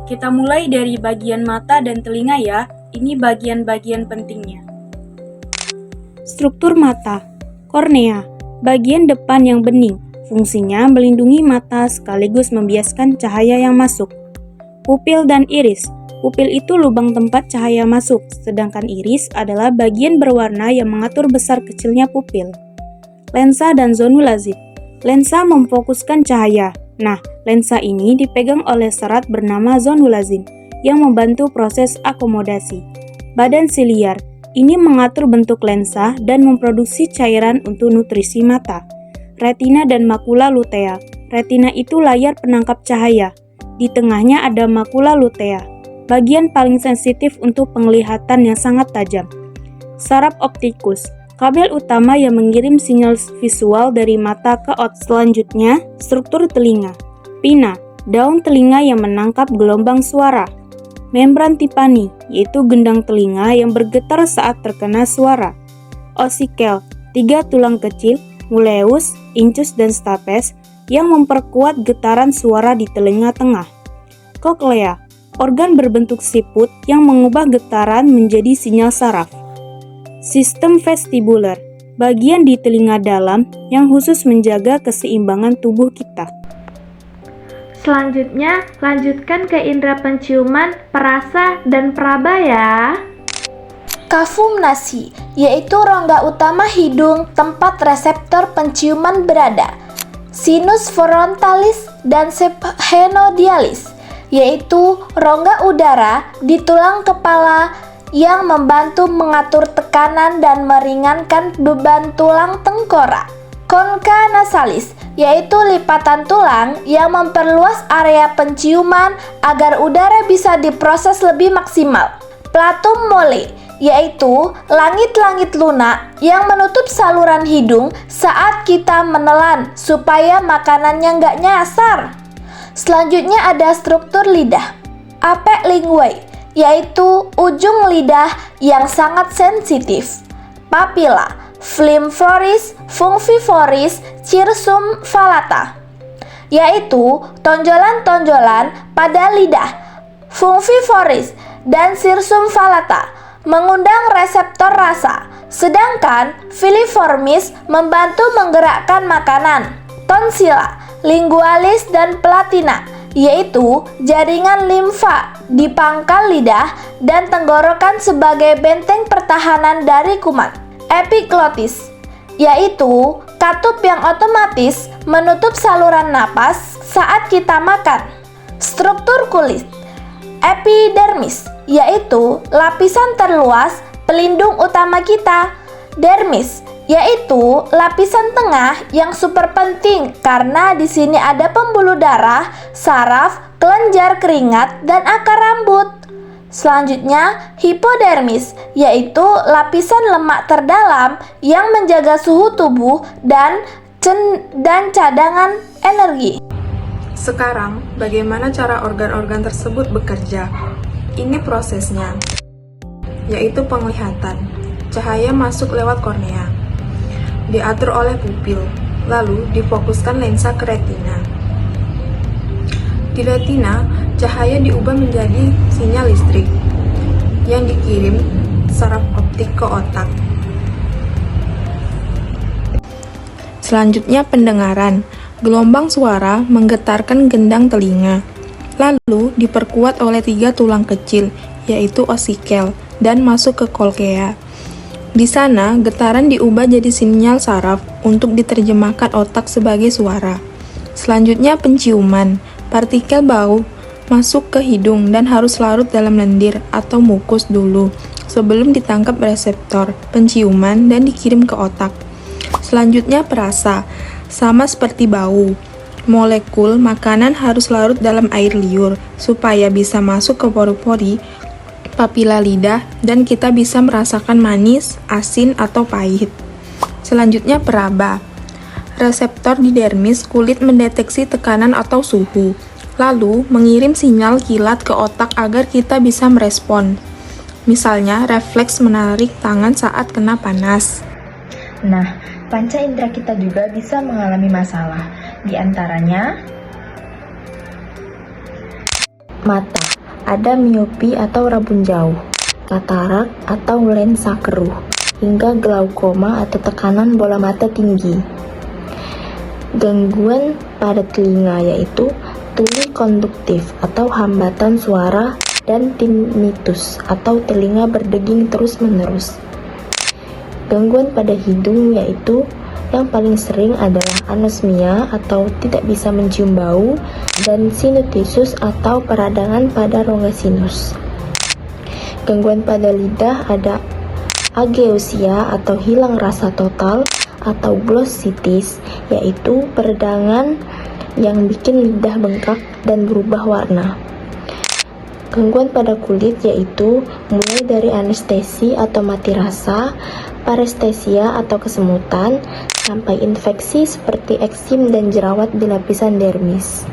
Kita mulai dari bagian mata dan telinga ya, ini bagian-bagian pentingnya. Struktur mata. Kornea, bagian depan yang bening, fungsinya melindungi mata sekaligus membiaskan cahaya yang masuk. Pupil dan iris. Pupil itu lubang tempat cahaya masuk, sedangkan iris adalah bagian berwarna yang mengatur besar kecilnya pupil. Lensa dan zonulazid. Lensa memfokuskan cahaya. Nah, lensa ini dipegang oleh serat bernama zonulazid yang membantu proses akomodasi. Badan siliar. Ini mengatur bentuk lensa dan memproduksi cairan untuk nutrisi mata. Retina dan makula lutea. Retina itu layar penangkap cahaya. Di tengahnya ada makula lutea, bagian paling sensitif untuk penglihatan yang sangat tajam. Saraf optikus, kabel utama yang mengirim sinyal visual dari mata ke otak. Selanjutnya, struktur telinga. Pina, daun telinga yang menangkap gelombang suara. Membran tipani, yaitu gendang telinga yang bergetar saat terkena suara. Osikel, 3 tulang kecil, muleus, incus, dan stapes, yang memperkuat getaran suara di telinga tengah. Koklea, organ berbentuk siput yang mengubah getaran menjadi sinyal saraf. Sistem vestibular, bagian di telinga dalam yang khusus menjaga keseimbangan tubuh kita. Selanjutnya, lanjutkan ke indera penciuman, perasa, dan peraba ya. Kafumnasi, yaitu rongga utama hidung tempat reseptor penciuman berada. Sinus frontalis dan subhenodialis, yaitu rongga udara di tulang kepala yang membantu mengatur tekanan dan meringankan beban tulang tengkorak. Concha nasalis, yaitu lipatan tulang yang memperluas area penciuman agar udara bisa diproses lebih maksimal. Platum mole, yaitu langit-langit lunak yang menutup saluran hidung saat kita menelan supaya makanannya nggak nyasar. Selanjutnya ada struktur lidah. Apek linguae, yaitu ujung lidah yang sangat sensitif. Papila, flimforis, fungivoris, circumvallata, yaitu tonjolan-tonjolan pada lidah. Fungivoris dan circumvallata mengundang reseptor rasa, sedangkan filiformis membantu menggerakkan makanan. Tonsila, lingualis, dan platina, yaitu jaringan limfa di pangkal lidah dan tenggorokan sebagai benteng pertahanan dari kuman. Epiglotis, yaitu katup yang otomatis menutup saluran napas saat kita makan. Struktur kulit. Epidermis, yaitu lapisan terluas pelindung utama kita. Dermis, yaitu lapisan tengah yang super penting karena di sini ada pembuluh darah, saraf, kelenjar keringat, dan akar rambut. Selanjutnya, hipodermis, yaitu lapisan lemak terdalam yang menjaga suhu tubuh dan cadangan energi. Sekarang, bagaimana cara organ-organ tersebut bekerja? Ini prosesnya, yaitu penglihatan. Cahaya masuk lewat kornea, diatur oleh pupil, lalu difokuskan lensa ke retina. Di retina, cahaya diubah menjadi sinyal listrik yang dikirim saraf optik ke otak. Selanjutnya pendengaran. Gelombang suara menggetarkan gendang telinga, lalu diperkuat oleh 3 tulang kecil, yaitu osikel, dan masuk ke kolkea. Di sana, getaran diubah jadi sinyal saraf untuk diterjemahkan otak sebagai suara. Selanjutnya penciuman. Partikel bau masuk ke hidung dan harus larut dalam lendir atau mukus dulu sebelum ditangkap reseptor penciuman dan dikirim ke otak. Selanjutnya perasa. Sama seperti bau. Molekul makanan harus larut dalam air liur supaya bisa masuk ke pori-pori, papila lidah, dan kita bisa merasakan manis, asin, atau pahit. Selanjutnya peraba. Reseptor di dermis kulit mendeteksi tekanan atau suhu, lalu mengirim sinyal kilat ke otak agar kita bisa merespon. Misalnya, refleks menarik tangan saat kena panas. Nah, panca indera kita juga bisa mengalami masalah. Di antaranya, mata. Ada miopi atau rabun jauh, katarak atau lensa keruh, hingga glaukoma atau tekanan bola mata tinggi. Gangguan pada telinga yaitu tuli konduktif atau hambatan suara dan tinnitus atau telinga berdeging terus-menerus. Gangguan pada hidung yaitu yang paling sering adalah anosmia atau tidak bisa mencium bau dan sinusitis atau peradangan pada rongga sinus. Gangguan pada lidah ada ageusia atau hilang rasa total atau glossitis yaitu peradangan yang bikin lidah bengkak dan berubah warna. Gangguan pada kulit yaitu mulai dari anestesi atau mati rasa, parestesia atau kesemutan, sampai infeksi seperti eksim dan jerawat di lapisan dermis.